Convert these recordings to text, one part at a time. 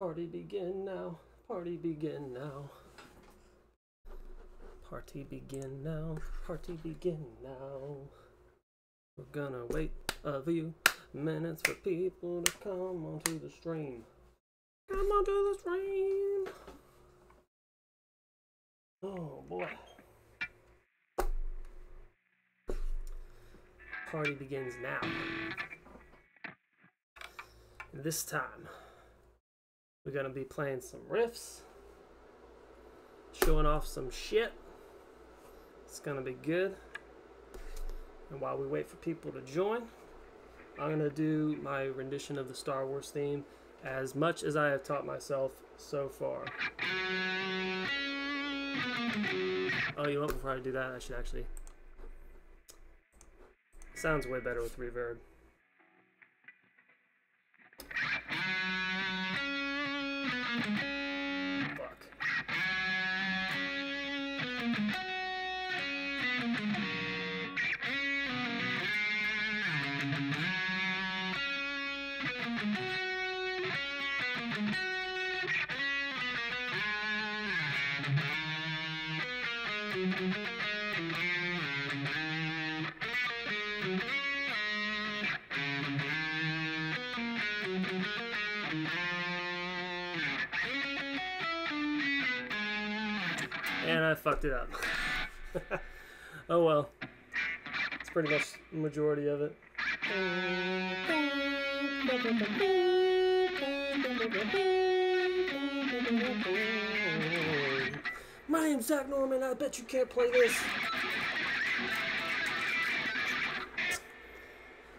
Party begin now. Party begin now. Party begin now. Party begin now. We're gonna wait a few minutes for people to come onto the stream. Come onto the stream. Oh boy. Party begins now. And this time, we're gonna be playing some riffs, showing off some shit. It's gonna be good. And while we wait for people to join, I'm gonna do my rendition of the Star Wars theme as much as I have taught myself so far. Oh, you know what? Before I do that, I should actually... Sounds way better with reverb. Fuck. And I fucked it up. Oh well. It's pretty much the majority of it. My name's Zach Norman. I bet you can't play this.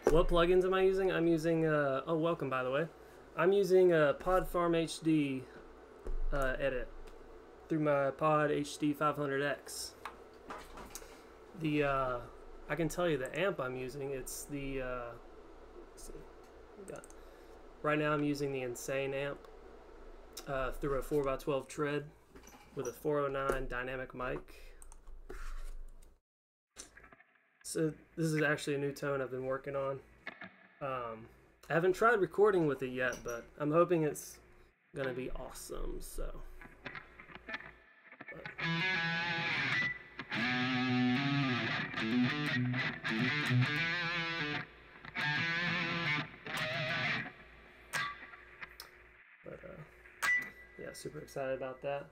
What plugins am I using? I'm using, oh, welcome by the way. I'm using Pod Farm HD edit through my Pod HD 500X. The, I can tell you the amp I'm using, it's the, let's see, right now I'm using the Insane amp through a 4x12 tread with a 409 dynamic mic. So this is actually a new tone I've been working on. I haven't tried recording with it yet, but I'm hoping it's gonna be awesome, so. Yeah, super excited about that.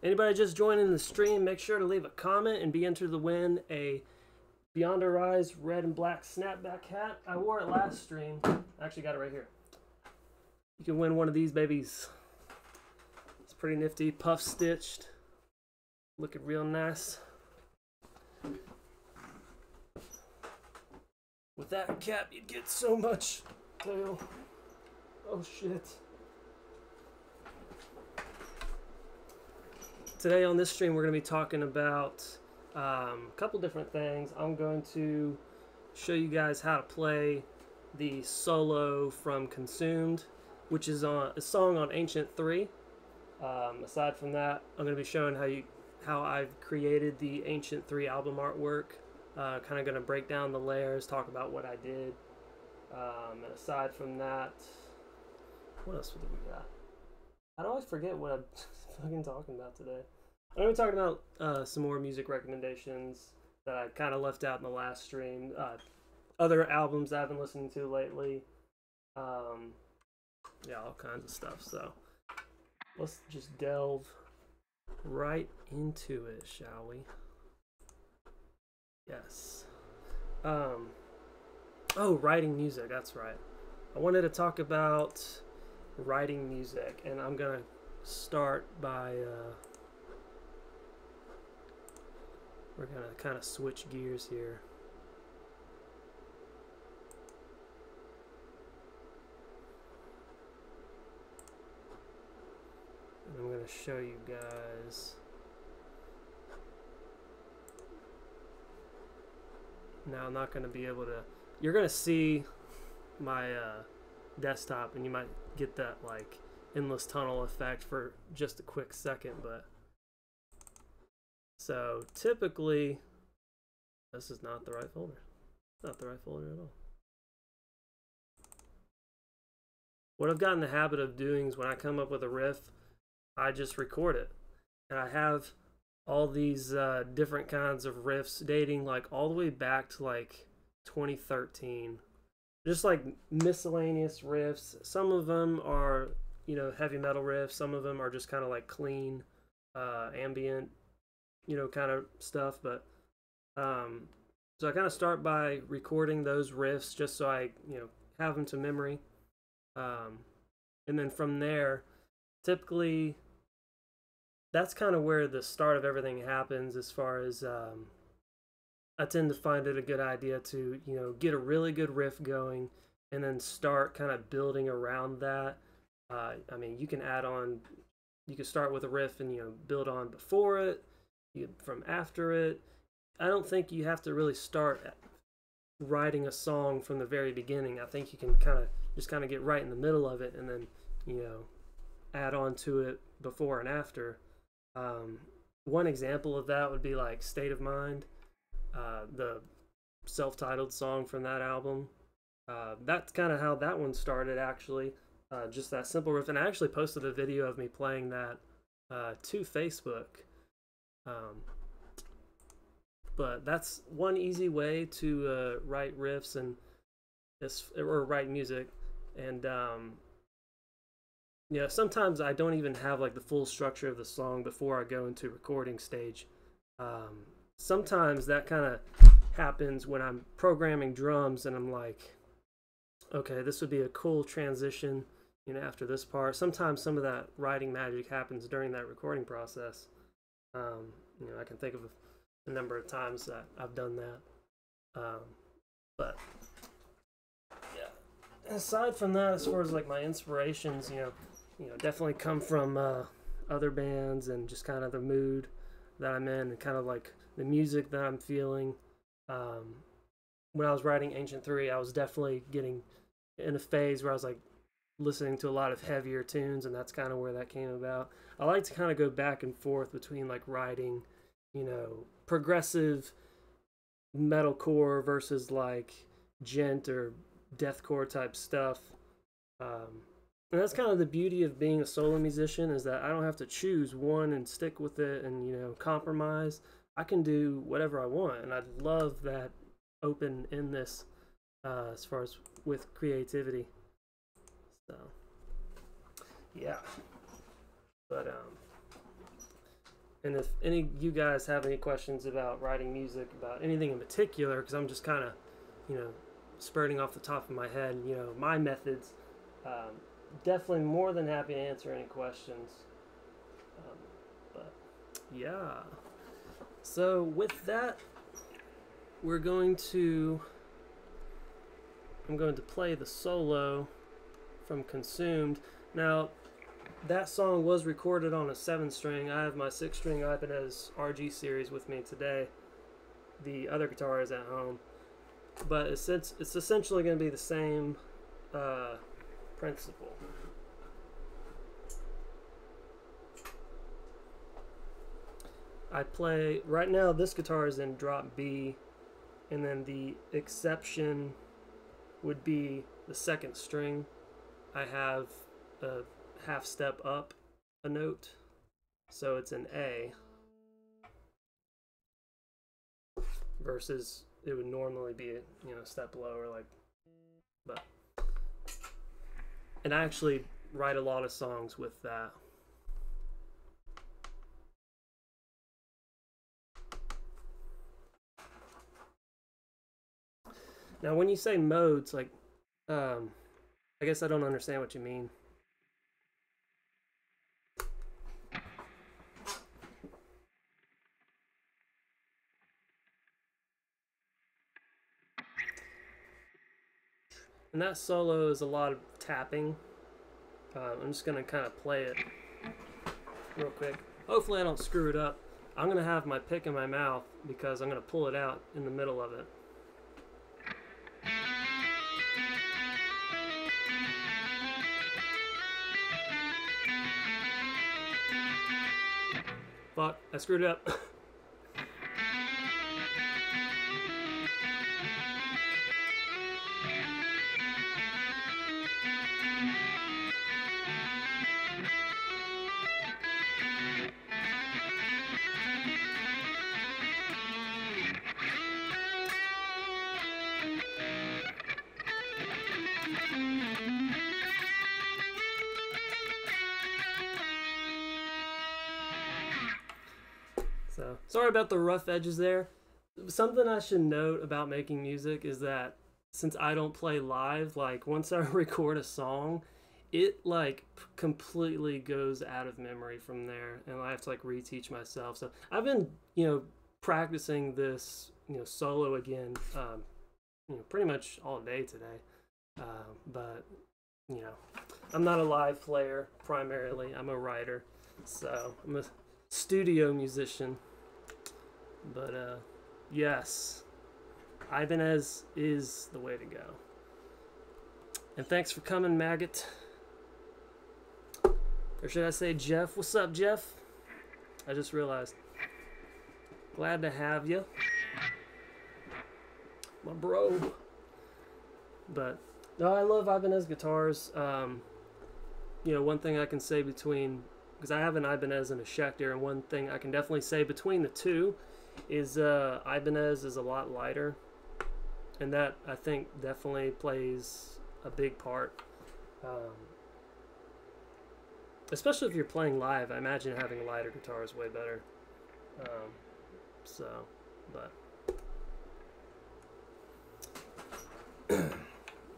Anybody just joining the stream, make sure to leave a comment and be entered to win a Beyond Our Eyes red and black snapback hat. I wore it last stream. I actually got it right here. You can win one of these babies. It's pretty nifty, puff stitched, looking real nice. With that cap, you'd get so much tail. Oh shit. Today on this stream, we're going to be talking about a couple different things. I'm going to show you guys how to play the solo from Consumed, which is a song on Ancient 3. Aside from that, I'm going to be showing how I've created the Ancient 3 album artwork. Kind of going to break down the layers, talk about what I did. And aside from that, what else did we got? I always forget what I'm fucking talking about today. I'm going to be talking about some more music recommendations that I kind of left out in the last stream. Other albums I've been listening to lately. Yeah, all kinds of stuff. So let's just delve right into it, shall we? Yes. Oh, writing music. That's right. I wanted to talk about writing music, and I'm gonna start by we're gonna kind of switch gears here. And I'm gonna show you guys. Now I'm not gonna be able to, you're gonna see my desktop and you might get that like endless tunnel effect for just a quick second, but so typically this is not the right folder. Not the right folder at all. what I've gotten in the habit of doing is when I come up with a riff, I just record it. And I have all these different kinds of riffs dating like all the way back to like 2013. Just like miscellaneous riffs. Some of them are, you know, heavy metal riffs. Some of them are just kind of like clean, ambient, you know, kind of stuff. But so I kind of start by recording those riffs just so I, you know, have them to memory. And then from there, typically, that's kind of where the start of everything happens as far as I tend to find it a good idea to, you know, get a really good riff going and then start kind of building around that. I mean, you can add on, you can start with a riff and, you know, build on before it, from after it. I don't think you have to really start writing a song from the very beginning. I think you can just kind of get right in the middle of it and then, you know, add on to it before and after. One example of that would be like State of Mind, the self-titled song from that album. That's kind of how that one started, actually. Just that simple riff. And I actually posted a video of me playing that to Facebook. But that's one easy way to write riffs and or write music. And yeah, sometimes I don't even have like the full structure of the song before I go into recording stage. Sometimes that kind of happens when I'm programming drums and I'm like, okay, this would be a cool transition, you know, after this part. Sometimes some of that writing magic happens during that recording process. You know, I can think of a number of times that I've done that. But yeah, aside from that, as far as like my inspirations, you know, definitely come from other bands and just kind of the mood that I'm in and kind of like the music that I'm feeling. When I was writing Ancient 3, I was definitely getting in a phase where I was like listening to a lot of heavier tunes, and that's kind of where that came about. I like to kind of go back and forth between like writing, you know, progressive metalcore versus like gent or deathcore type stuff. And that's kind of the beauty of being a solo musician, is that I don't have to choose one and stick with it and, you know, compromise. I can do whatever I want, and I love that open-endedness as far as with creativity. So, yeah. But, and if any of you guys have any questions about writing music, about anything in particular, because I'm just kind of, you know, spurting off the top of my head, you know, my methods, definitely more than happy to answer any questions. But yeah, so with that, I'm going to play the solo from Consumed. Now, that song was recorded on a 7-string. I have my 6-string Ibanez RG series with me today. The other guitar is at home, but it's essentially going to be the same principle. I play, right now this guitar is in drop B, and then the exception would be the 2nd string. I have a half step up a note, so it's an A, versus it would normally be, you know, a step lower, like, but, and I actually write a lot of songs with that. Now, when you say modes, like, I guess I don't understand what you mean. And that solo is a lot of tapping. I'm just going to kind of play it real quick. Hopefully I don't screw it up. I'm going to have my pick in my mouth because I'm going to pull it out in the middle of it. Fuck, I screwed it up. Sorry about the rough edges there. Something I should note about making music is that since I don't play live, like once I record a song, it like completely goes out of memory from there, and I have to like reteach myself. So I've been, practicing this, solo again, pretty much all day today. But you know, I'm not a live player primarily. I'm a writer, so I'm a studio musician. But yes, Ibanez is the way to go. And thanks for coming, Maggot. Or should I say Jeff? What's up, Jeff? I just realized. Glad to have you, my bro. But no, I love Ibanez guitars. One thing I can say between, because I have an Ibanez and a Schecter, and one thing I can definitely say between the two is Ibanez is a lot lighter, and that I think definitely plays a big part. Especially if you're playing live, I imagine having a lighter guitar is way better.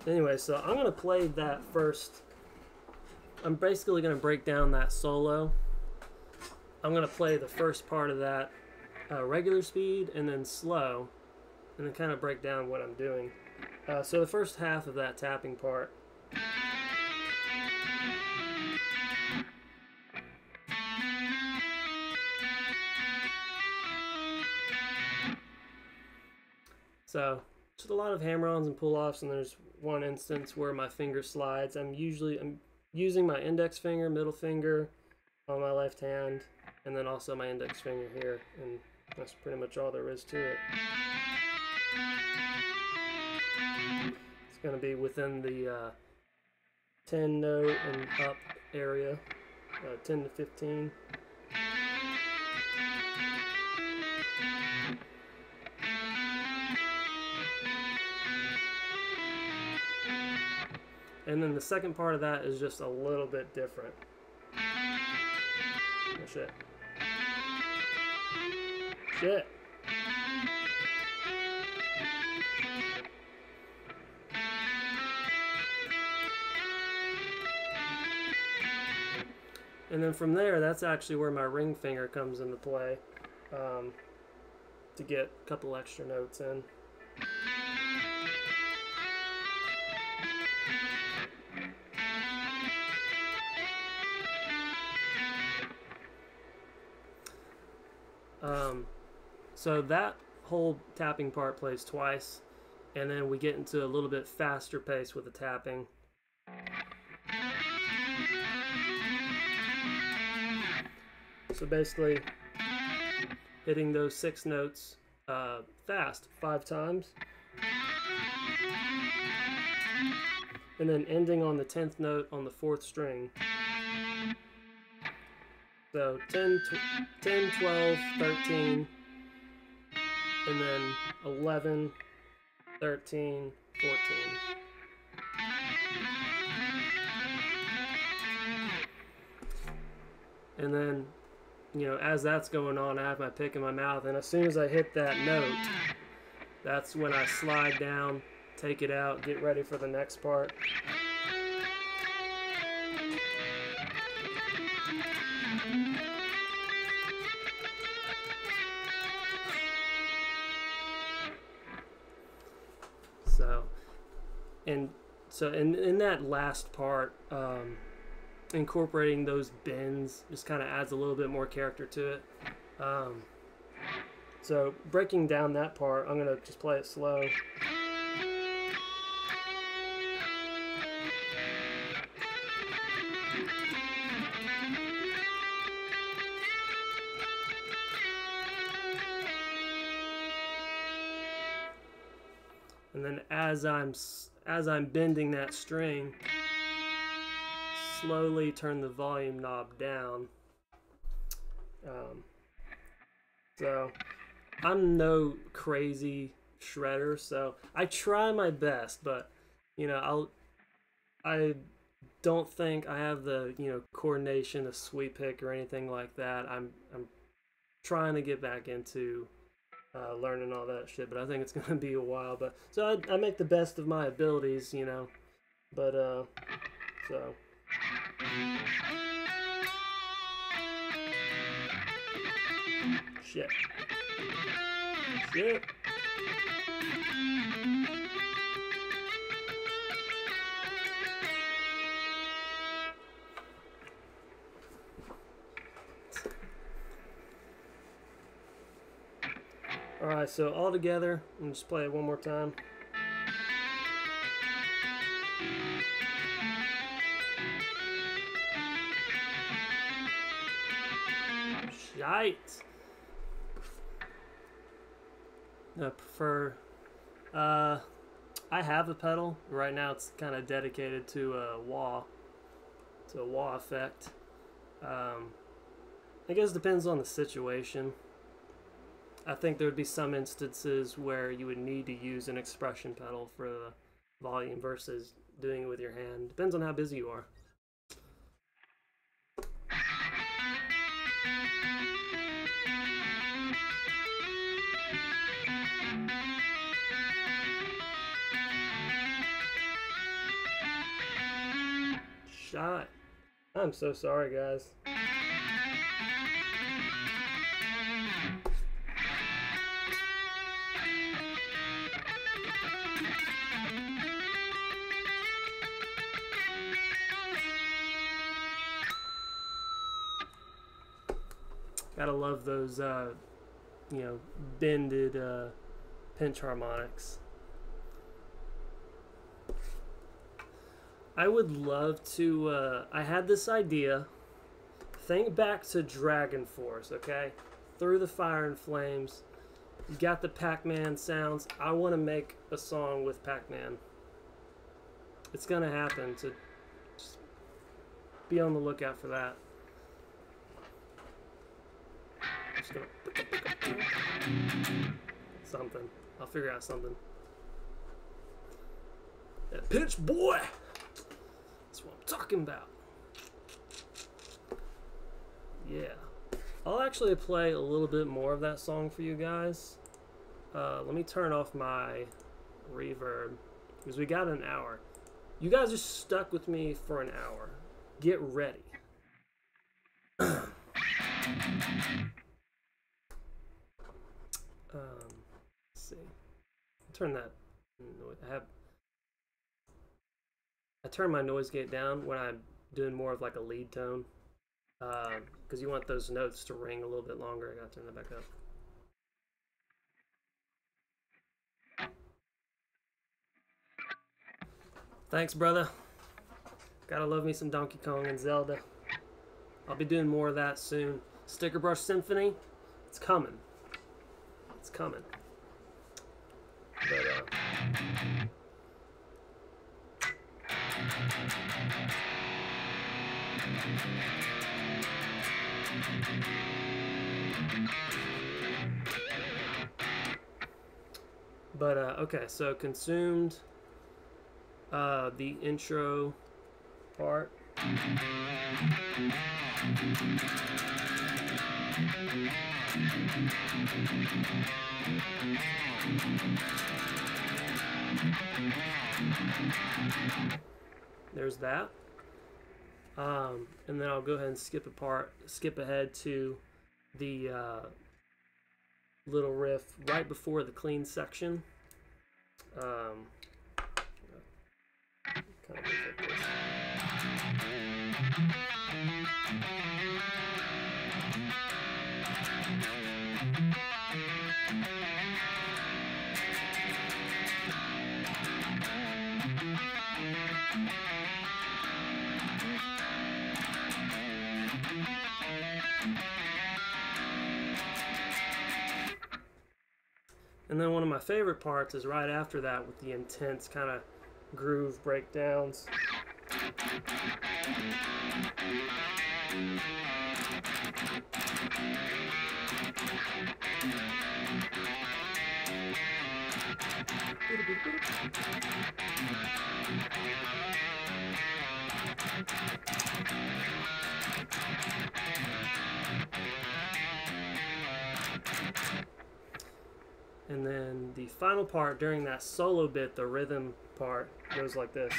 Anyway, so I'm going to play that first. I'm basically going to break down that solo. I'm going to play the first part of that regular speed and then slow, and then kind of break down what I'm doing. So the first half of that tapping part. So just a lot of hammer-ons and pull-offs, and there's one instance where my finger slides. I'm using my index finger, middle finger on my left hand, and then also my index finger here, and that's pretty much all there is to it. It's going to be within the 10 note and up area, 10 to 15. And then the second part of that is just a little bit different. Oh, shit. Shit. And then from there, that's actually where my ring finger comes into play, to get a couple extra notes in. So that whole tapping part plays twice, and then we get into a little bit faster pace with the tapping. So basically, hitting those 6 notes fast 5 times, and then ending on the 10th note on the 4th string. So 10, 12, 13, and then 11, 13, 14. And then, as that's going on, I have my pick in my mouth, and as soon as I hit that note, that's when I slide down, take it out, get ready for the next part. So in that last part, incorporating those bends just kind of adds a little bit more character to it. So breaking down that part, I'm gonna just play it slow. And then as I'm bending that string, slowly turn the volume knob down. So I'm no crazy shredder, so I try my best, but I don't think I have the coordination, a sweep pick or anything like that. I'm trying to get back into learning all that shit, but I think it's gonna be a while. But so I make the best of my abilities, you know. But so. Shit. Shit. Alright, so all together, I'm just play it one more time. Shite. I prefer, I have a pedal. Right now it's kind of dedicated to a wah effect. I guess it depends on the situation. I think there would be some instances where you would need to use an expression pedal for the volume versus doing it with your hand. Depends on how busy you are. Shot. I'm so sorry, guys. Gotta love those, you know, bended pinch harmonics. I would love to, I had this idea. Think back to Dragon Force, okay? Through the Fire and Flames. You got the Pac-Man sounds. I want to make a song with Pac-Man. It's gonna happen, so just be on the lookout for that. Just gonna... something. I'll figure out something. That pinch boy! That's what I'm talking about. Yeah. I'll actually play a little bit more of that song for you guys. Let me turn off my reverb, because we got an hour. You guys are stuck with me for an hour. Get ready. Let's see. Turn that. I turn my noise gate down when I'm doing more of like a lead tone, because you want those notes to ring a little bit longer. I gotta turn that back up. Thanks, brother. Gotta love me some Donkey Kong and Zelda. I'll be doing more of that soon. Sticker Brush Symphony, it's coming. It's coming. But, okay, so Consumed, the intro part. There's that. And then I'll go ahead and skip ahead to the little riff right before the clean section. Kind of like this. And then one of my favorite parts is right after that with the intense kind of groove breakdowns. And then the final part during that solo bit, the rhythm part, goes like this.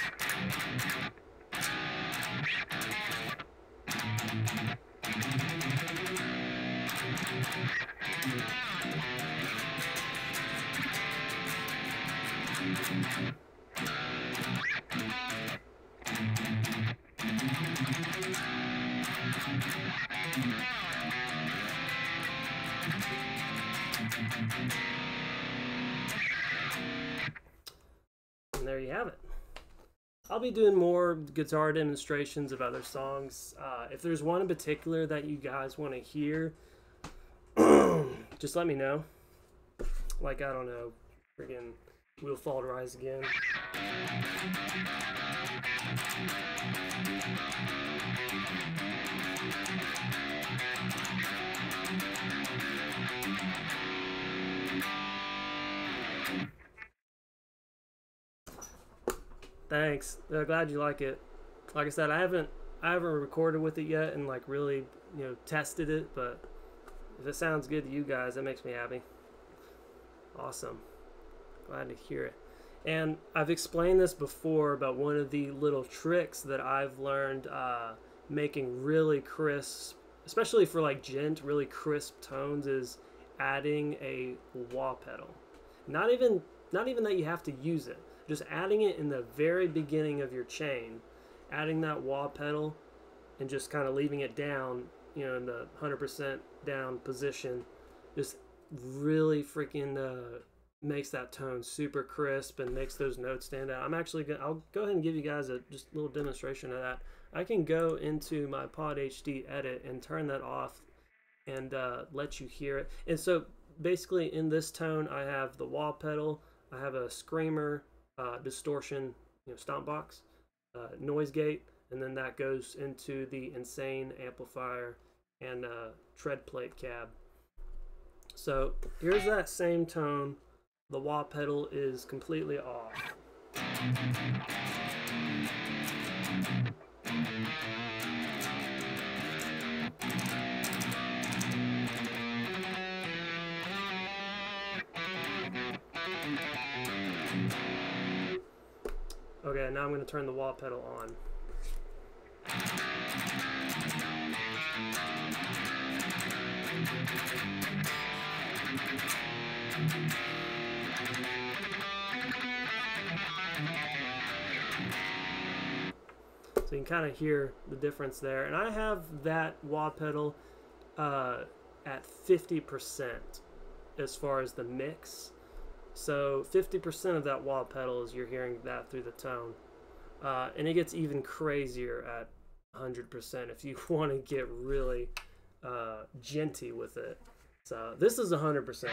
And there you have it. I'll be doing more guitar demonstrations of other songs. If there's one in particular that you guys want to hear, just let me know. Like, I don't know, friggin' We'll Fall to Rise Again. Thanks. Glad you like it. Like I said, I haven't recorded with it yet and like really, tested it, but if it sounds good to you guys, that makes me happy. Awesome. Glad to hear it. And I've explained this before, but one of the little tricks that I've learned making really crisp, especially for like djent, really crisp tones, is adding a wah pedal. Not even that you have to use it. Just adding it in the very beginning of your chain, adding that wah pedal and just kind of leaving it down, in the 100% down position, just really freaking makes that tone super crisp and makes those notes stand out. I'll go ahead and give you guys a just little demonstration of that. I can go into my Pod HD edit and turn that off and let you hear it. And so basically in this tone, I have the wah pedal, I have a screamer, distortion, stomp box, noise gate, and then that goes into the insane amplifier and tread plate cab. So here's that same tone. The wah pedal is completely off. Okay, now I'm going to turn the wah pedal on. So you can kind of hear the difference there. And I have that wah pedal at 50% as far as the mix. So 50% of that wah pedal is you're hearing that through the tone. And it gets even crazier at 100% if you want to get really djenty with it. So this is 100%.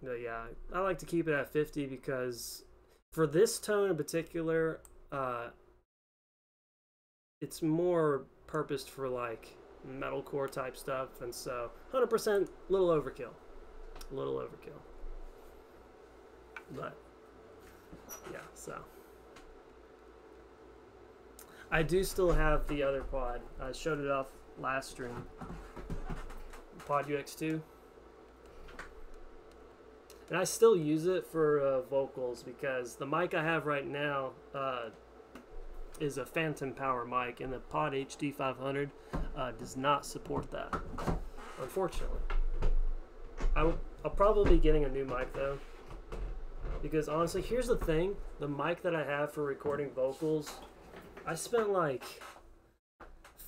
But yeah, I like to keep it at 50 because for this tone in particular, it's more purposed for like metalcore type stuff, and so 100% little overkill. But yeah, so I do still have the other pod. I showed it off last stream. Pod UX2. And I still use it for vocals because the mic I have right now is a phantom power mic, and the Pod HD 500 does not support that, unfortunately. I'll probably be getting a new mic though, because honestly, here's the thing: the mic that I have for recording vocals, I spent like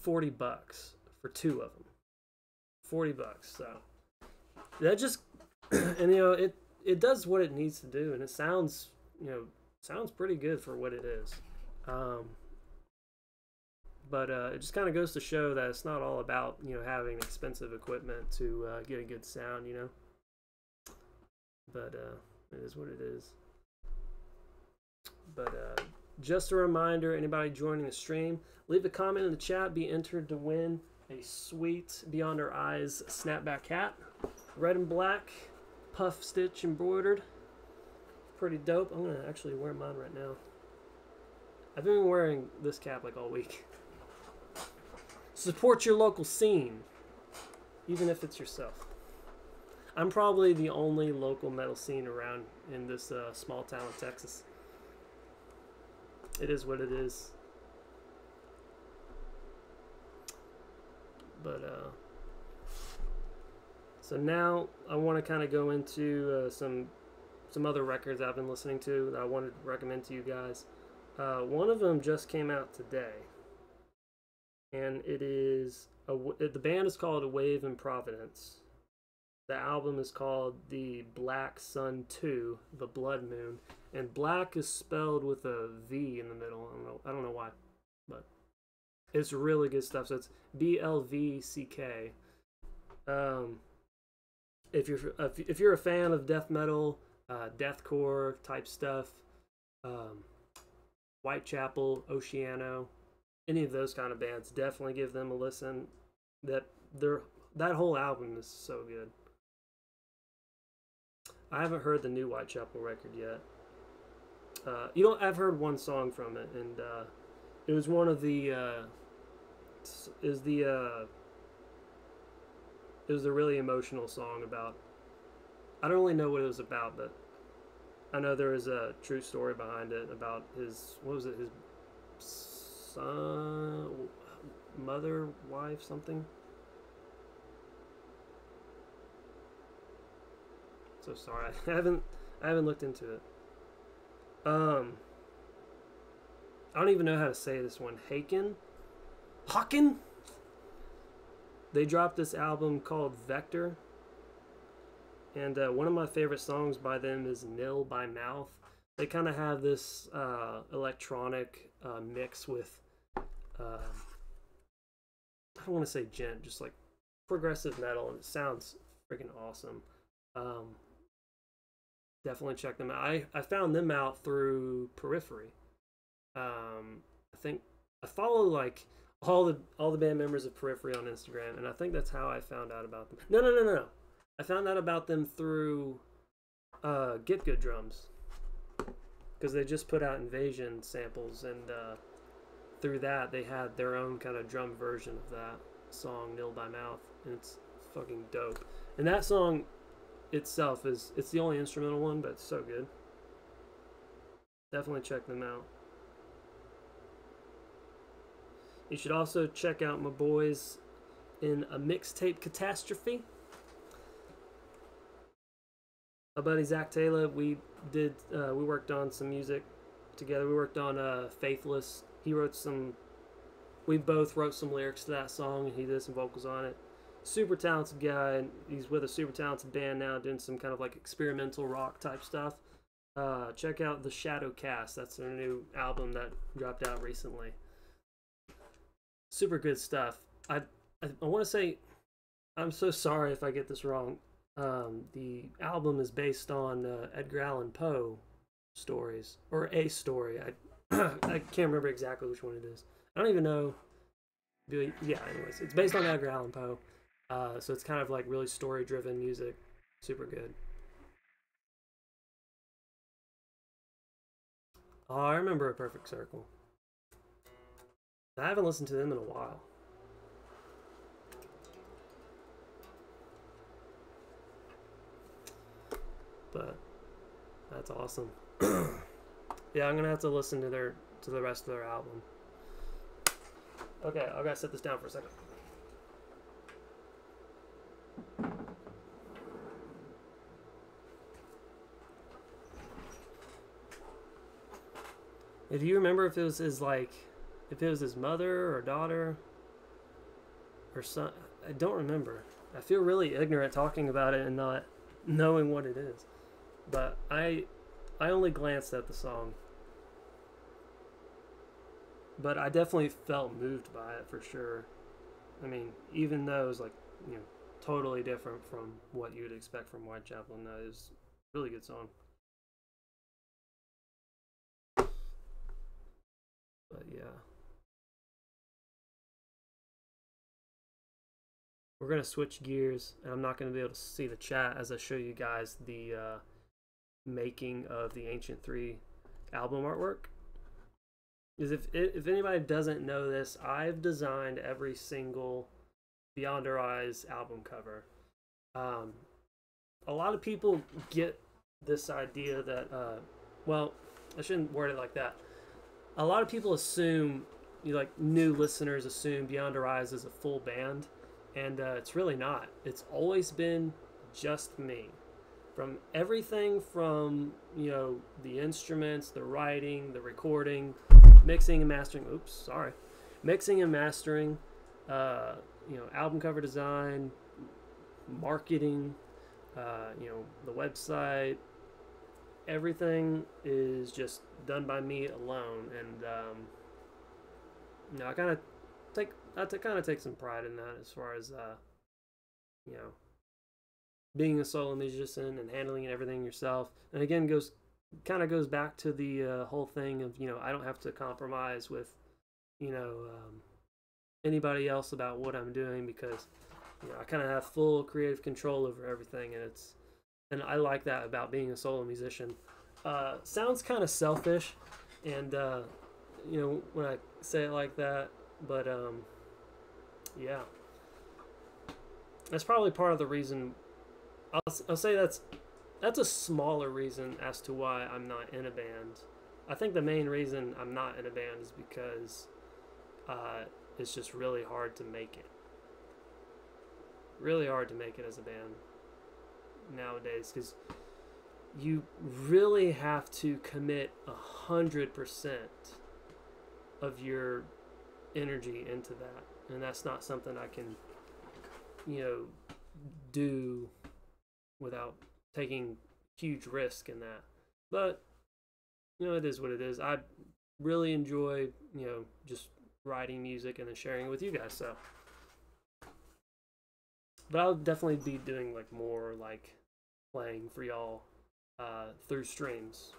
$40 for two of them. $40, so that just and it does what it needs to do, and it sounds pretty good for what it is. But it just kind of goes to show that it's not all about having expensive equipment to get a good sound, But it is what it is. But just a reminder, anybody joining the stream, leave a comment in the chat. Be entered to win a sweet Beyond Our Eyes snapback hat. red and black, puff stitch embroidered. Pretty dope. I'm gonna actually wear mine right now. I've been wearing this cap like all week. Support your local scene, even if it's yourself. I'm probably the only local metal scene around in this small town of Texas. It is what it is. But so now I want to kind of go into some other records I've been listening to that I wanted to recommend to you guys. One of them just came out today, and it is the band is called A Wave in Providence. The album is called The Black Sun 2, The Blood Moon, and black is spelled with a V in the middle. I don't know why, but it's really good stuff. So it's BLVCK. If you're a fan of death metal, deathcore type stuff, Whitechapel, Oceano, any of those kind of bands, definitely give them a listen. That whole album is so good. I haven't heard the new Whitechapel record yet. I've heard one song from it, and it was one of the it was a really emotional song about. I don't really know what it was about, but I know there is a true story behind it about his his son, mother, wife, something. So sorry, I haven't looked into it. I don't even know how to say this one. Haken. They dropped this album called Vector, and one of my favorite songs by them is Nil by Mouth. They kind of have this electronic mix with I don't want to say gent, just like progressive metal, and it sounds freaking awesome. Definitely check them out. I found them out through Periphery. I think I follow like all the band members of Periphery on Instagram, and I think that's how I found out about them. No. I found out about them through Get Good Drums, because they just put out Invasion samples, and through that they had their own kind of drum version of that song Nil by Mouth, and it's fucking dope. And that song itself it's the only instrumental one, but it's so good. Definitely check them out. You should also check out my boys in A Mixtape Catastrophe. My buddy Zach Taylor, we worked on some music together. We worked on Faithless. We both wrote some lyrics to that song, and he did some vocals on it. Super talented guy, and he's with a super talented band now doing some kind of like experimental rock type stuff. Check out The Shadow Cast. That's their new album that dropped out recently. Super good stuff. I want to say, I'm so sorry if I get this wrong. The album is based on Edgar Allan Poe stories, or a story. I can't remember exactly which one it is. I don't even know. Yeah, anyways, it's based on Edgar Allan Poe. So it's kind of like really story-driven music. Super good. Oh, I remember A Perfect Circle. I haven't listened to them in a while. But that's awesome. Yeah, I'm gonna have to listen to the rest of their album. Okay, I gotta set this down for a second. Do you remember if it was his mother or daughter or son? I don't remember. I feel really ignorant talking about it and not knowing what it is. But I only glanced at the song. But I definitely felt moved by it for sure. I mean, even though it was like, totally different from what you would expect from Whitechapel, and that is a really good song. But yeah. we're going to switch gears, and I'm not going to be able to see the chat as I show you guys the making of the Ancient 3 album artwork. Because if anybody doesn't know this, I've designed every single Beyond Our Eyes album cover. A lot of people get this idea that, well, I shouldn't word it like that. A lot of people assume, like new listeners assume Beyond Our Eyes is a full band, and it's really not. It's always been just me. From everything from, the instruments, the writing, the recording, mixing and mastering. Oops, sorry. Mixing and mastering, album cover design, marketing, the website. Everything is just done by me alone, and I kind of take some pride in that, as far as being a solo musician and handling everything yourself. And again, goes back to the whole thing of, I don't have to compromise with anybody else about what I'm doing, because I kind of have full creative control over everything, and I like that about being a solo musician. Sounds kind of selfish, and when I say it like that, but yeah, that's probably part of the reason. I'll say that's a smaller reason as to why I'm not in a band. I think the main reason I'm not in a band is because it's just really hard to make it. Really hard to make it as a band nowadays, because you really have to commit 100% of your energy into that, and that's not something I can do without taking huge risk in that. But it is what it is. I really enjoy just writing music and then sharing it with you guys. So, but I'll definitely be doing like more like playing for y'all through streams.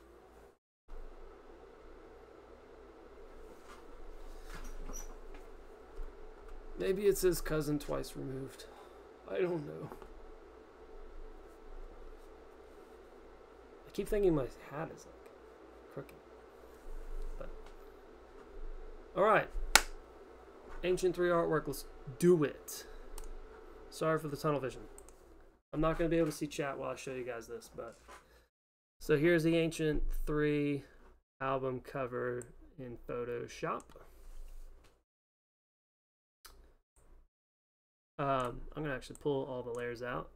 Maybe it says cousin twice removed. I don't know. I keep thinking my hat is like crooked. But alright. Ancient 3 artwork, let's do it. Sorry for the tunnel vision. I'm not going to be able to see chat while I show you guys this, but so here's the Ancient 3 album cover in Photoshop. I'm going to actually pull all the layers out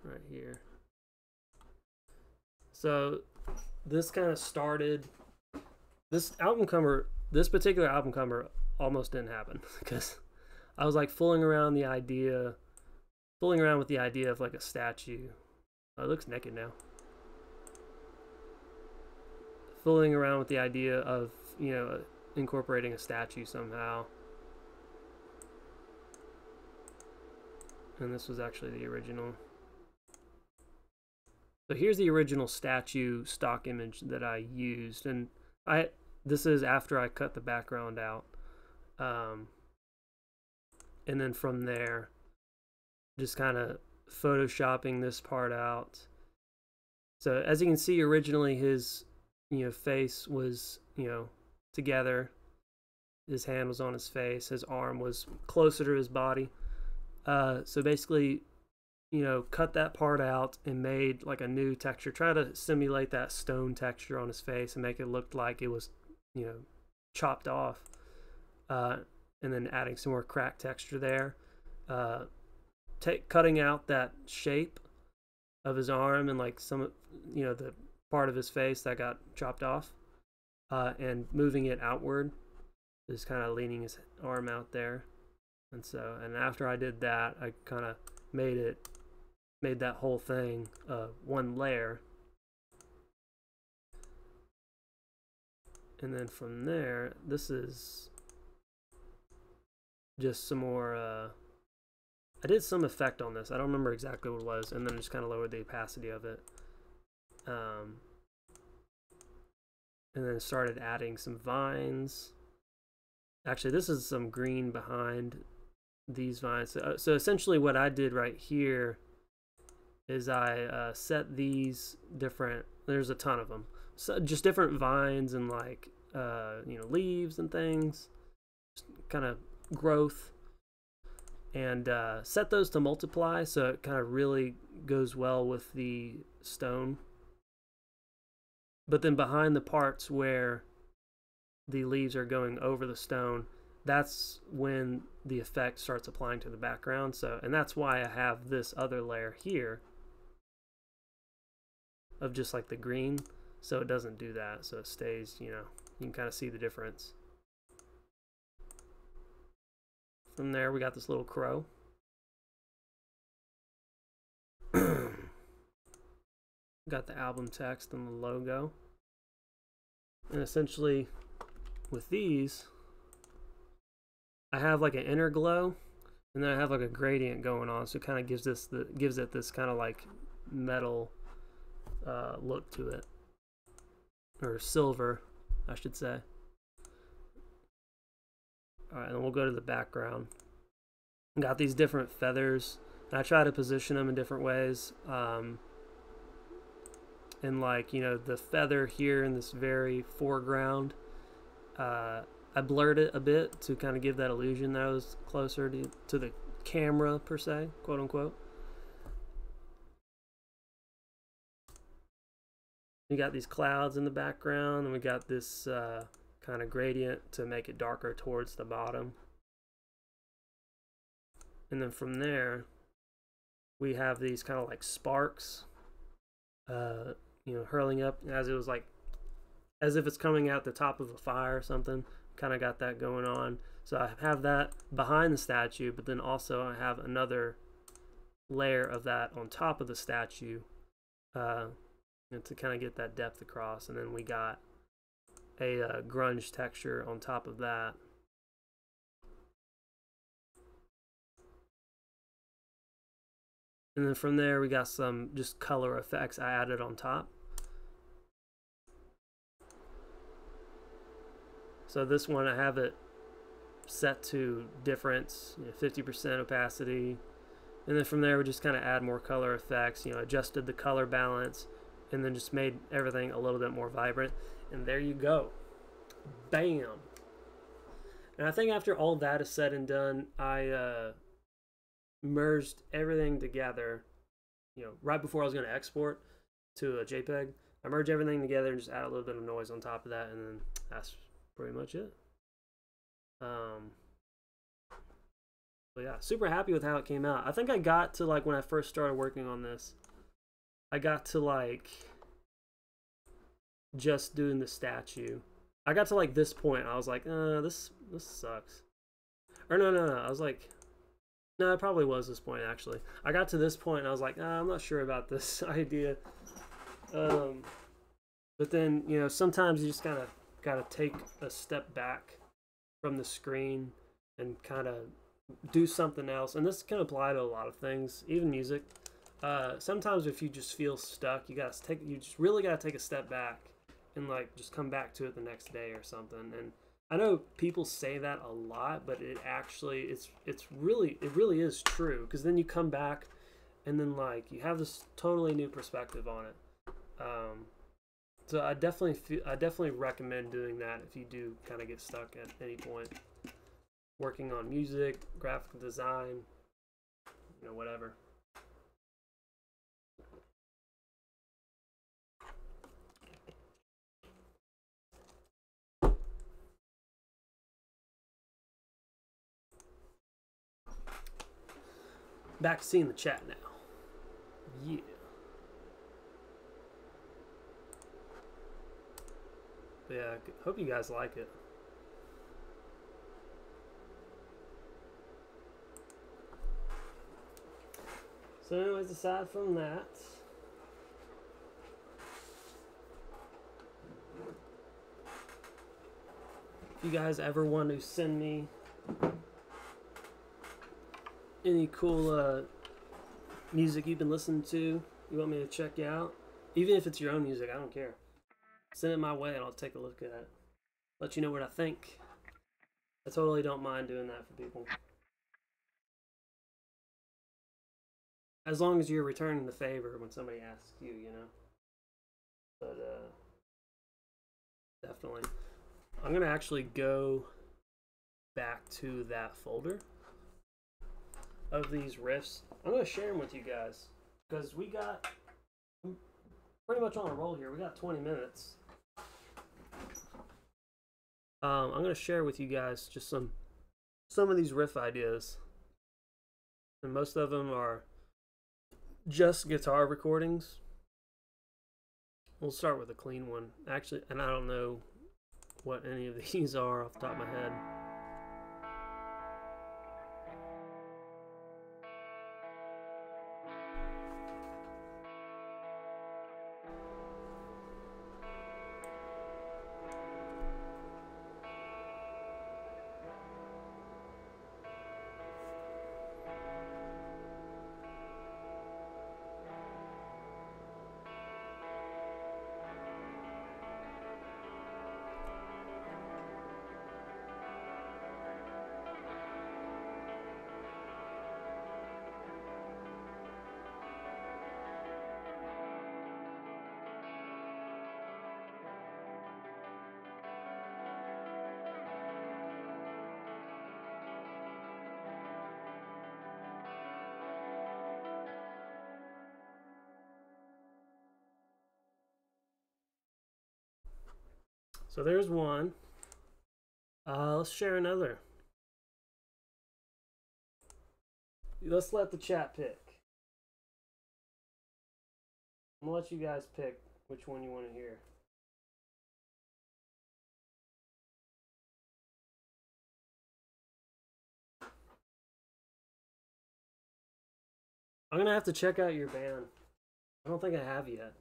right here. So this kind of started, this particular album cover almost didn't happen, because I was like fooling around with the idea of like a statue. Oh, it looks naked now. Fooling around with the idea of, incorporating a statue somehow. And this was actually the original. So here's the original statue stock image that I used, and this is after I cut the background out, and then from there, just kind of photoshopping this part out. So as you can see, originally his face was together. His hand was on his face. His arm was closer to his body. So basically, cut that part out and made like a new texture. Try to simulate that stone texture on his face and make it look like it was, chopped off. And then adding some more cracked texture there. Cutting out that shape of his arm and like some, the part of his face that got chopped off. And moving it outward. Just kind of leaning his arm out there. And after I did that, I kind of made that whole thing one layer. And then from there, this is just some more, I did some effect on this. I don't remember exactly what it was, and then just kind of lowered the opacity of it. And then started adding some vines. Actually, this is some green behind these vines. So essentially what I did right here is I set these different, there's a ton of them, so just different vines and like you know, leaves and things, kind of growth, and set those to multiply so it kind of really goes well with the stone. But then behind the parts where the leaves are going over the stone, that's when the effect starts applying to the background. So, and that's why I have this other layer here of just like the green, so it doesn't do that, so it stays, you know, you can kind of see the difference. From there we got this little crow. Got the album text and the logo. And essentially with these, I have like an inner glow, and then I have like a gradient going on, so it kind of gives it this kind of like metal look to it, or silver, I should say. All right, and then we'll go to the background. Got these different feathers, and I try to position them in different ways. And like, you know, the feather here in this very foreground, I blurred it a bit to kind of give that illusion that I was closer to the camera, per se, quote unquote. We got these clouds in the background, and we got this kind of gradient to make it darker towards the bottom. And then from there, we have these kind of like sparks, you know, hurling up as it was like, as if it's coming out the top of a fire or something. Kind of got that going on. So I have that behind the statue, but then also I have another layer of that on top of the statue, and to kind of get that depth across. And then we got a grunge texture on top of that. And then from there we got some just color effects I added on top. So this one I have it set to difference, you know, 50% opacity. And then from there we just kind of add more color effects, you know, adjusted the color balance, and then just made everything a little bit more vibrant. And there you go. Bam! And I think after all that is said and done, I merged everything together, you know, right before I was going to export to a JPEG. I merged everything together and just add a little bit of noise on top of that, and then that's pretty much it. But yeah, super happy with how it came out. I think I got to, like, when I first started working on this, I got to like just doing the statue. I got to like this point, I was like, this sucks. Or no, I was like, no, it probably was this point actually. I got to this point and I was like, I'm not sure about this idea. But then, you know, sometimes you just kind of got to take a step back from the screen and kind of do something else. And this can apply to a lot of things, even music. Sometimes if you just feel stuck, you just really gotta take a step back and like just come back to it the next day or something. And I know people say that a lot, but it actually it really is true, because then you come back and then like you have this totally new perspective on it. So I definitely recommend doing that if you do kind of get stuck at any point working on music, graphic design, you know, whatever. Back to seeing the chat now. Yeah. But yeah, hope you guys like it. So anyways, aside from that, if you guys ever want to send me any cool music you've been listening to, you want me to check you out, even if it's your own music, I don't care. Send it my way and I'll take a look at it. Let you know what I think. I totally don't mind doing that for people. as long as you're returning the favor when somebody asks you, you know. But definitely, I'm gonna actually go back to that folder of these riffs. I'm gonna share them with you guys because we got pretty much on a roll here. We got 20 minutes. I'm gonna share with you guys just some of these riff ideas, and most of them are just guitar recordings. We'll start with a clean one, actually, and I don't know what any of these are off the top of my head. So there's one. Let's share another. Let's let the chat pick. I'm gonna let you guys pick which one you want to hear. I'm gonna have to check out your band. I don't think I have yet.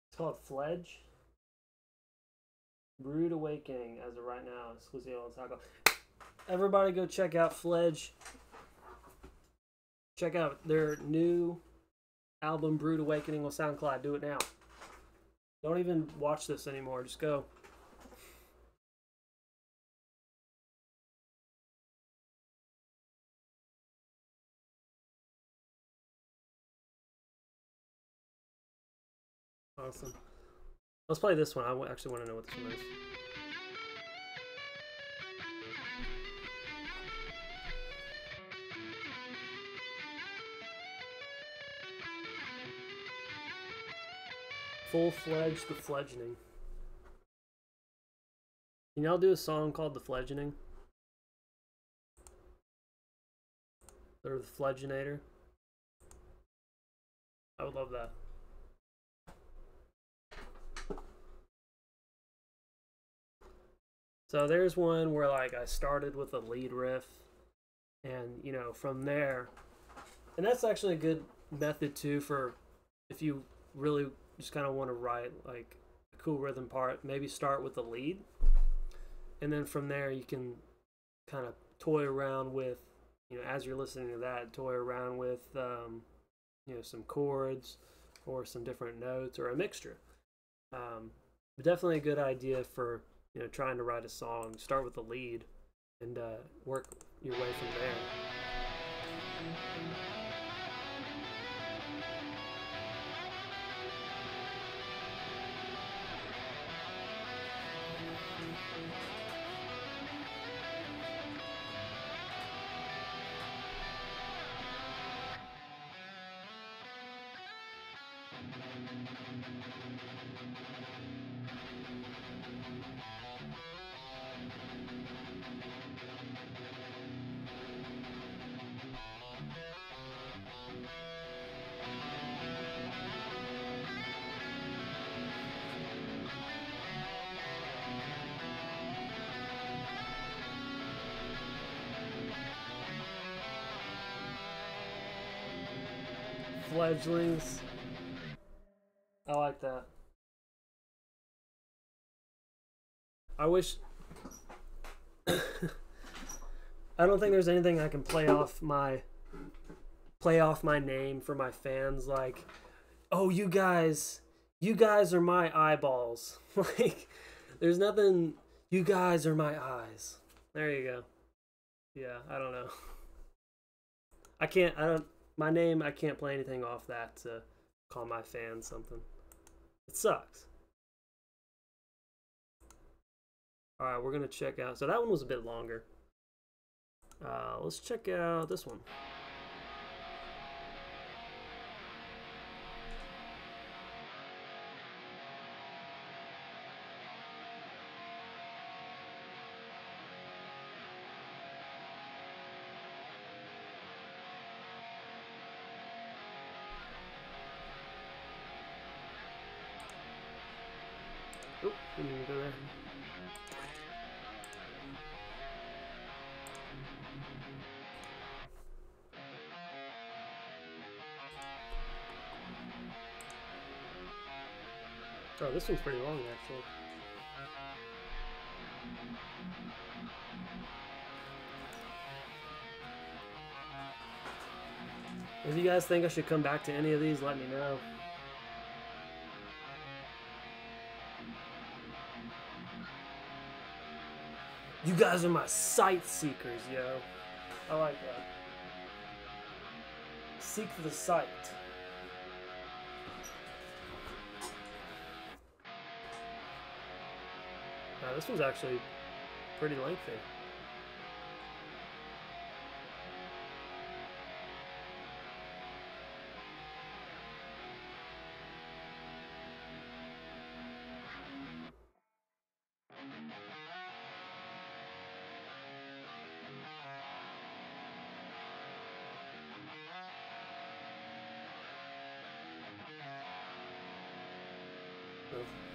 It's called Fledge. Brood Awakening as of right now, exclusive on Taco. Everybody go check out Fledge. Check out their new album, Brood Awakening, on SoundCloud. Do it now. Don't even watch this anymore. Just go. Awesome. Let's play this one. I actually want to know what this one is. Full-fledged The Fledgening. Can y'all do a song called The Fledgening? Or The Fledgenator? I would love that. So there's one where like I started with a lead riff, and you know, from there, and that's actually a good method too for if you really just kind of want to write like a cool rhythm part. Maybe start with the lead, and then from there you can kind of toy around with, you know, as you're listening to that, toy around with you know, some chords or some different notes or a mixture. But definitely a good idea for, you know, trying to write a song. Start with the lead and work your way from there. Fledglings. I like that. I wish I don't think there's anything I can play off my name for my fans, like, oh, you guys are my eyeballs. Like, there's nothing. You guys are my eyes. There you go. Yeah, I don't know. I can't. I don't. My name. I can't play anything off that to call my fans something. It sucks. All right, we're gonna check out. So that one was a bit longer. Let's check out this one. Oh, didn't even go there. Oh, this one's pretty long, actually. If you guys think I should come back to any of these, let me know. You guys are my sight seekers, yo. I like that. Seek the sight. Now, this one's actually pretty lengthy.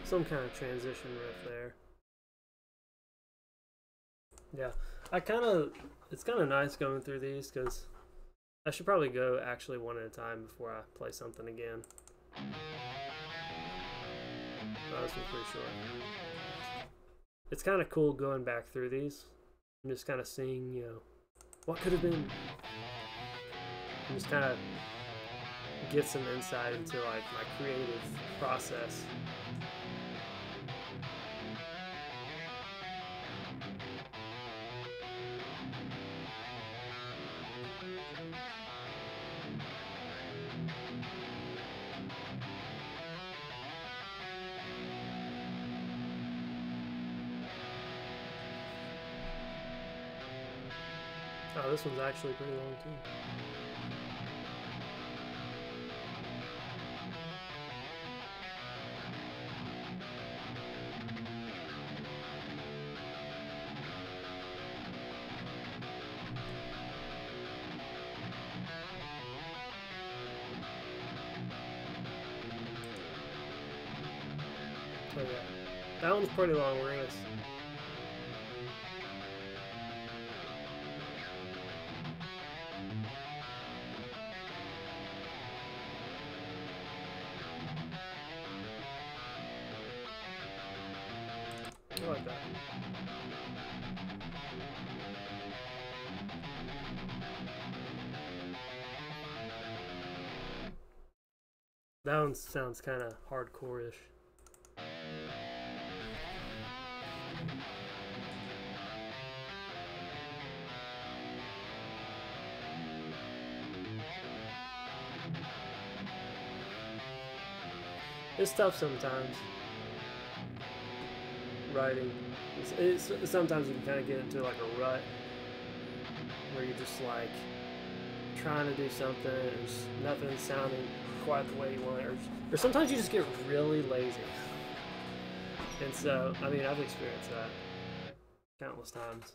Some kind of transition riff there. Yeah, it's kind of nice going through these because I should probably go actually one at a time before I play something again. Oh, this one's pretty short. It's kind of cool going back through these and just kind of seeing, you know, what could have been. And just kind of get some insight into like my creative process. Oh, this one's actually pretty long too. Oh yeah, that one's pretty long. We're gonna. I like that. That one sounds kind of hardcore-ish. It's tough sometimes. Writing. Sometimes you can kind of get into like a rut where you're just like trying to do something and just nothing's sounding quite the way you want it, or sometimes you just get really lazy. And so, I mean, I've experienced that countless times.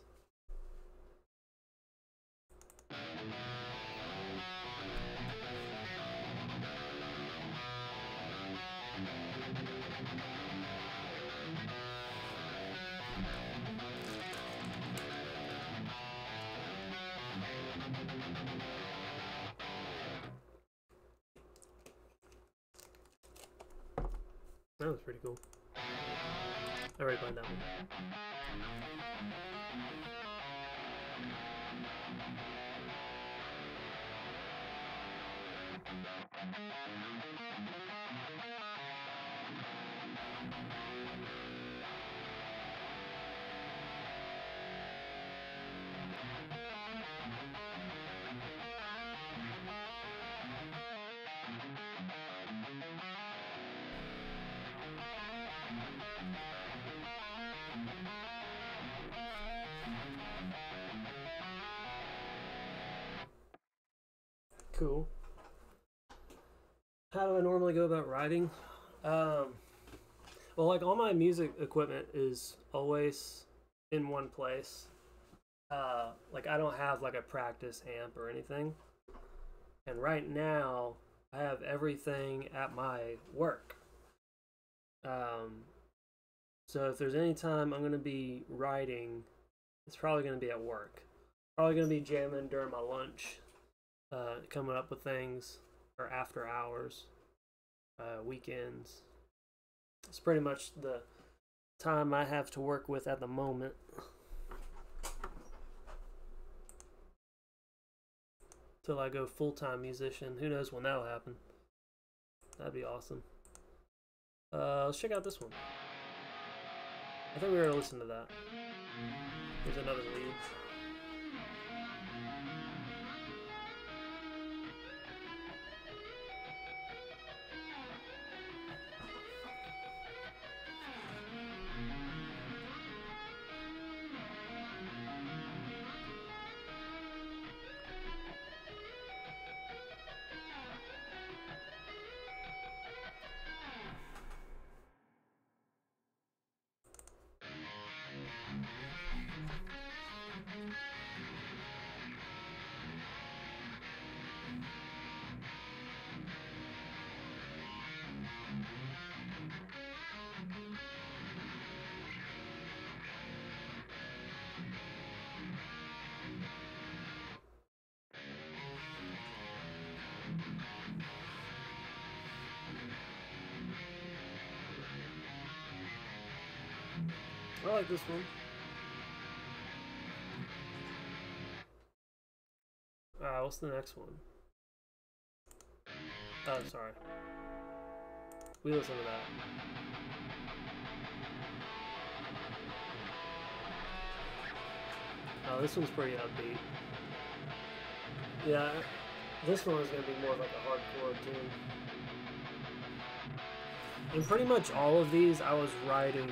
That was pretty cool. I already played that one. Cool. How do I normally go about writing? Um, well, like all my music equipment is always in one place. Like I don't have like a practice amp or anything. And right now, I have everything at my work. Um, so if there's any time I'm going to be writing, it's probably going to be at work. Probably going to be jamming during my lunch, coming up with things, or after hours, weekends. It's pretty much the time I have to work with at the moment. Till I go full-time musician. Who knows when that'll happen. That'd be awesome. Let's check out this one. I think we were gonna listen to that. Here's another lead. I like this one. What's the next one? Oh, sorry. We listen to that. Oh, this one's pretty upbeat. Yeah, this one is going to be more of like a hardcore tune. And pretty much all of these I was writing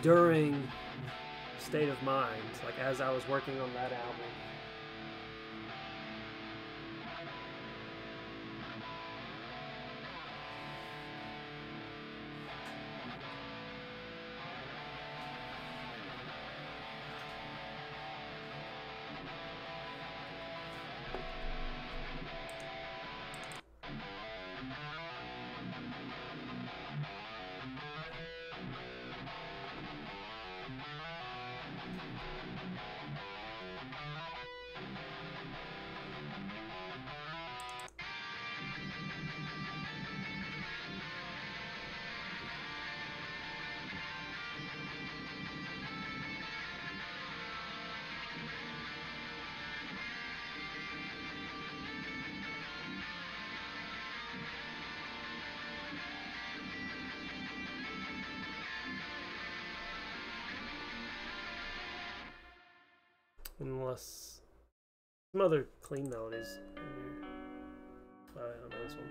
during State of Mind, like as I was working on that album. Unless some other clean melodies. I don't know this one.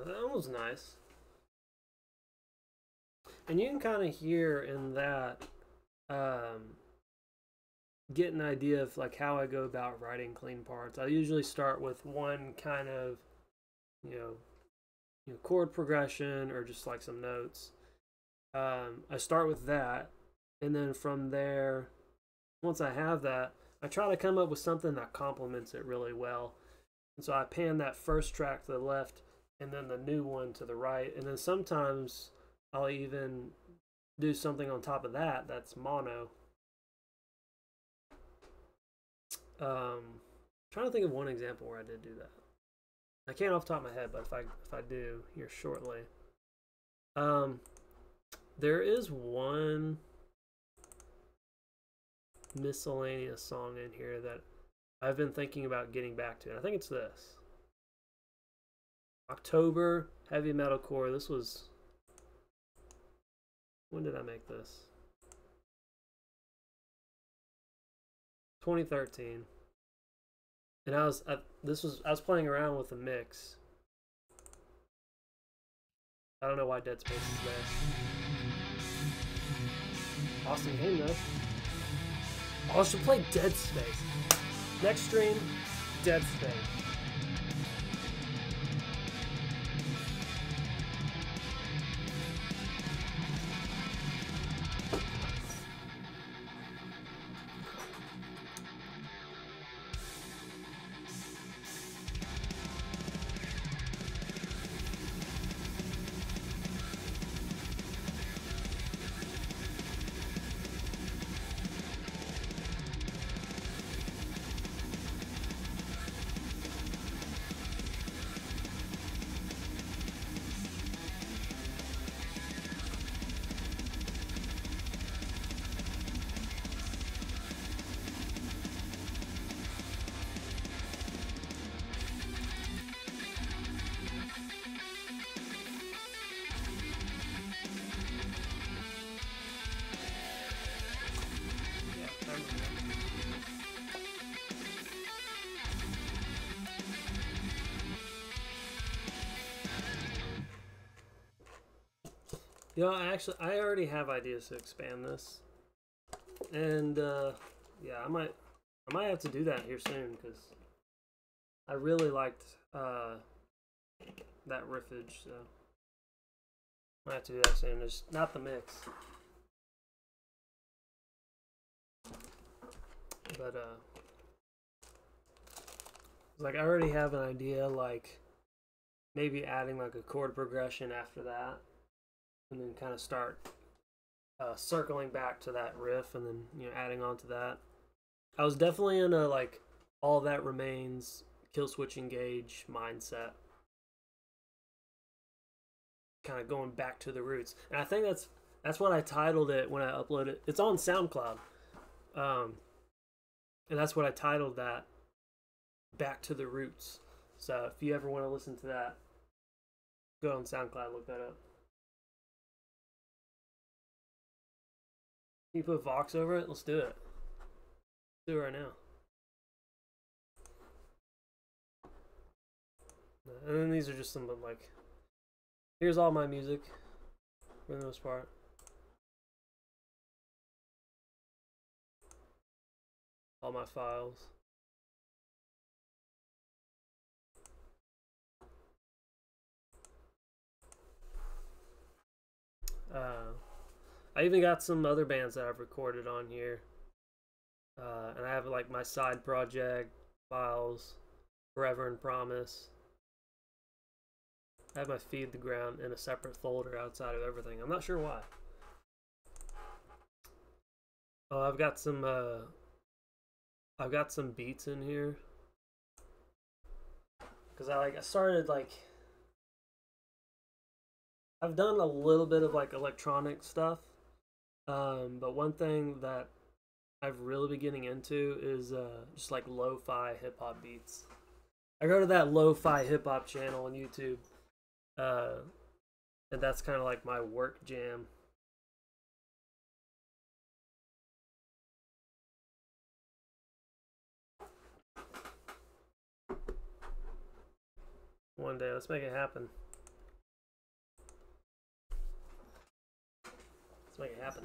That was nice. And you can kind of hear in that, get an idea of like how I go about writing clean parts. I usually start with one kind of, you know, chord progression or just like some notes. I start with that, and then from there, once I have that, I try to come up with something that complements it really well. And so I pan that first track to the left and then the new one to the right. And then sometimes I'll even do something on top of that that's mono. Trying to think of one example where I did do that. I can't off the top of my head, but if I do here shortly, um, there is one miscellaneous song in here that I've been thinking about getting back to. And I think it's this October heavy metalcore. This was, when did I make this? 2013. And I was playing around with a mix. I don't know why Dead Space is there. Awesome game though. Oh, I should play Dead Space. Next stream, Dead Space. You know, I already have ideas to expand this, and yeah, I might have to do that here soon because I really liked that riffage. So I might have to do that soon. Just not the mix, but like I already have an idea, like maybe adding like a chord progression after that. And then kind of start circling back to that riff, and then adding on to that. I was definitely in a like all that remains kill switch engage mindset, kind of going back to the roots. And I think that's what I titled it when I uploaded it. It's on SoundCloud, and that's what I titled that, Back to the Roots. So if you ever want to listen to that, go on SoundCloud, look that up. You put Vox over it? Let's do it. Let's do it right now. And then these are just some, like, here's all my music for the most part. All my files. I even got some other bands that I've recorded on here. And I have like my side project files, Forever and Promise. I have my Feed the Ground in a separate folder outside of everything. I'm not sure why. Oh, I've got some beats in here. Cause I started like, I've done a little bit of like electronic stuff. But one thing that I've really been getting into is just like lo-fi hip-hop beats. I go to that lo-fi hip-hop channel on YouTube, and that's kind of like my work jam. One day, let's make it happen. Let's make it happen.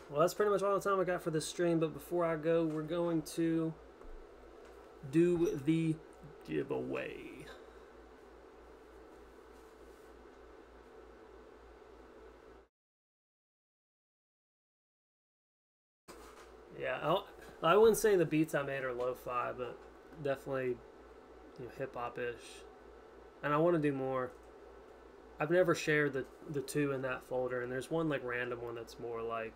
Well, that's pretty much all the time I got for this stream, but before I go, we're going to do the giveaway. Yeah, I wouldn't say the beats I made are lo-fi, but definitely hip-hop-ish. And I want to do more. I've never shared the two in that folder, and there's one like random one that's more like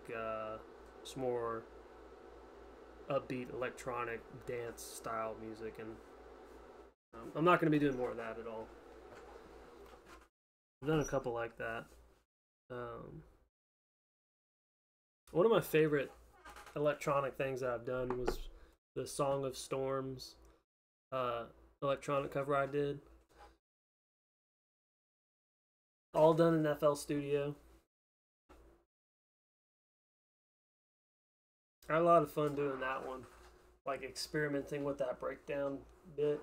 just more upbeat electronic dance style music, and I'm not going to be doing more of that at all. I've done a couple like that. One of my favorite electronic things that I've done was the Song of Storms electronic cover I did. All done in FL Studio. I had a lot of fun doing that one, like experimenting with that breakdown bit.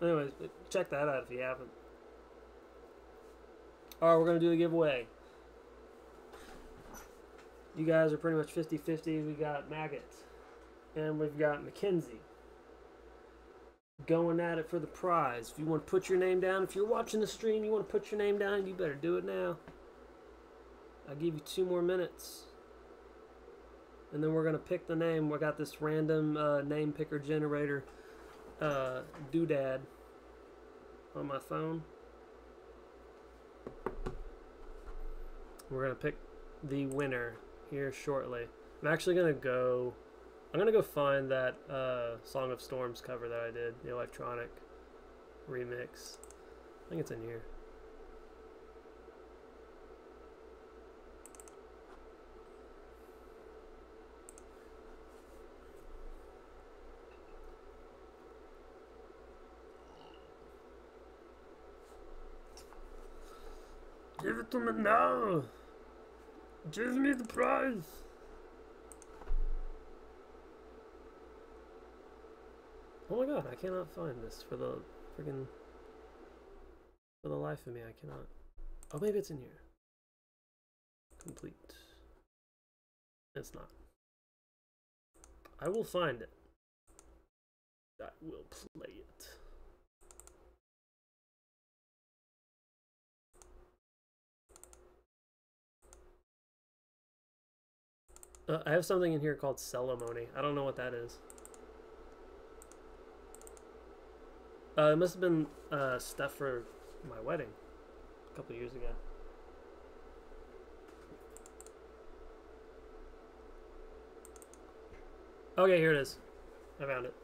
Anyways, check that out if you haven't. Alright, we're going to do a giveaway. You guys are pretty much 50-50. We got Maggot. And we've got Mackenzie. Going at it for the prize. If you want to put your name down, if you're watching the stream, you want to put your name down, you better do it now. I'll give you 2 more minutes. And then we're going to pick the name. We got this random name picker generator doodad on my phone. We're going to pick the winner here shortly. I'm actually going to go... I'm going to go find that Song of Storms cover that I did, the electronic remix. I think it's in here. Give it to me now! Give me the prize! Oh my god, I cannot find this for the friggin... For the life of me, I cannot. Oh, maybe it's in here. Complete. It's not. I will find it. I will play it. I have something in here called Ceremony. I don't know what that is. It must have been stuff for my wedding a couple years ago. Okay, here it is. I found it.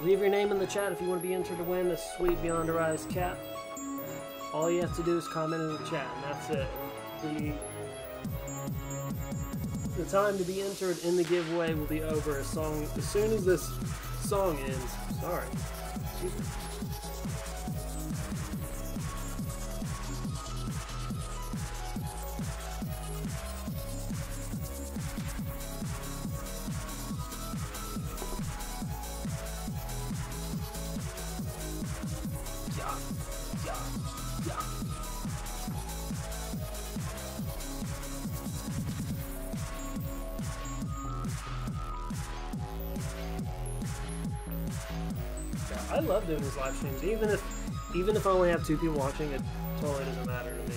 Leave your name in the chat if you want to be entered to win this sweet Beyond Arise cap. All you have to do is comment in the chat, and that's it. The time to be entered in the giveaway will be over as soon as this song ends. Sorry. Excuse me. I love doing these live streams, even if I only have 2 people watching, it totally doesn't matter to me.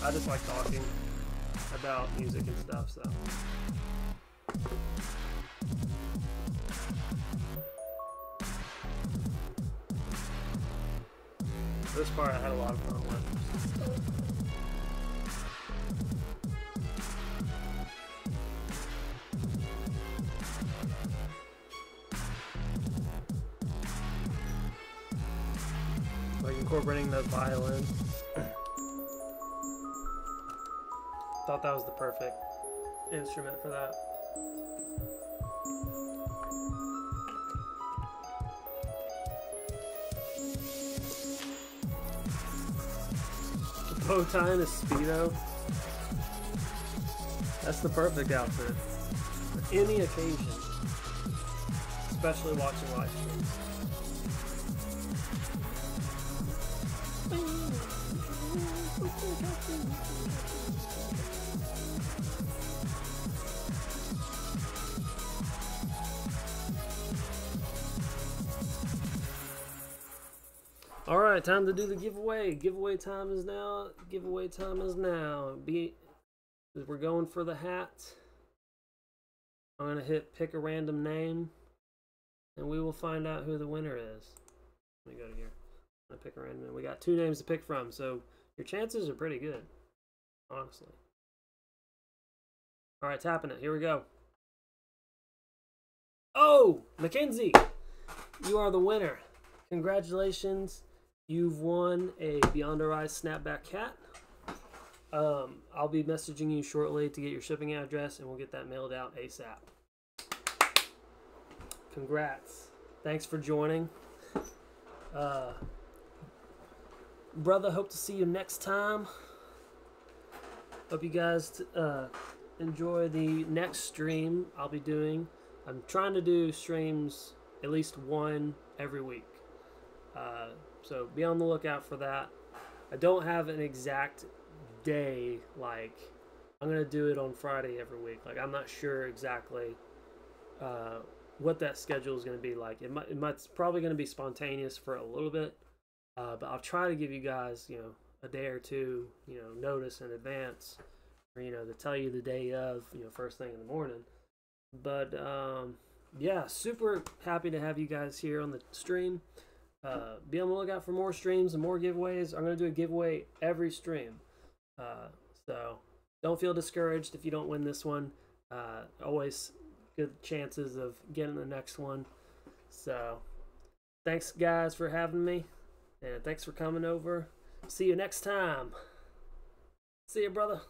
I just like talking about music and stuff, so. This part I had a lot of fun with. Incorporating the violin. Thought that was the perfect instrument for that. The bow tie and a Speedo. That's the perfect outfit for any occasion, especially watching live streams. All right, time to do the giveaway. Giveaway time is now. Giveaway time is now. We're going for the hat. I'm gonna hit pick a random name, and we will find out who the winner is. Let me go to here. I'm gonna pick a random name. We got 2 names to pick from, so your chances are pretty good, honestly. All right, tapping it. Here we go. Oh, Mackenzie, you are the winner. Congratulations. You've won a Beyond Our Eyes snapback hat. I'll be messaging you shortly to get your shipping address, and we'll get that mailed out ASAP. Congrats. Thanks for joining. Brother, hope to see you next time. Hope you guys enjoy the next stream I'll be doing. I'm trying to do streams, at least 1 every week. So be on the lookout for that. I don't have an exact day, like I'm gonna do it on Friday every week. Like I'm not sure exactly what that schedule is gonna be like. It's probably gonna be spontaneous for a little bit, but I'll try to give you guys, a day or 2, notice in advance, or to tell you the day of, first thing in the morning. But yeah, super happy to have you guys here on the stream. Be on the lookout for more streams and more giveaways. I'm going to do a giveaway every stream. So don't feel discouraged if you don't win this one. Always good chances of getting the next one. So thanks, guys, for having me. And thanks for coming over. See you next time. See you, brother.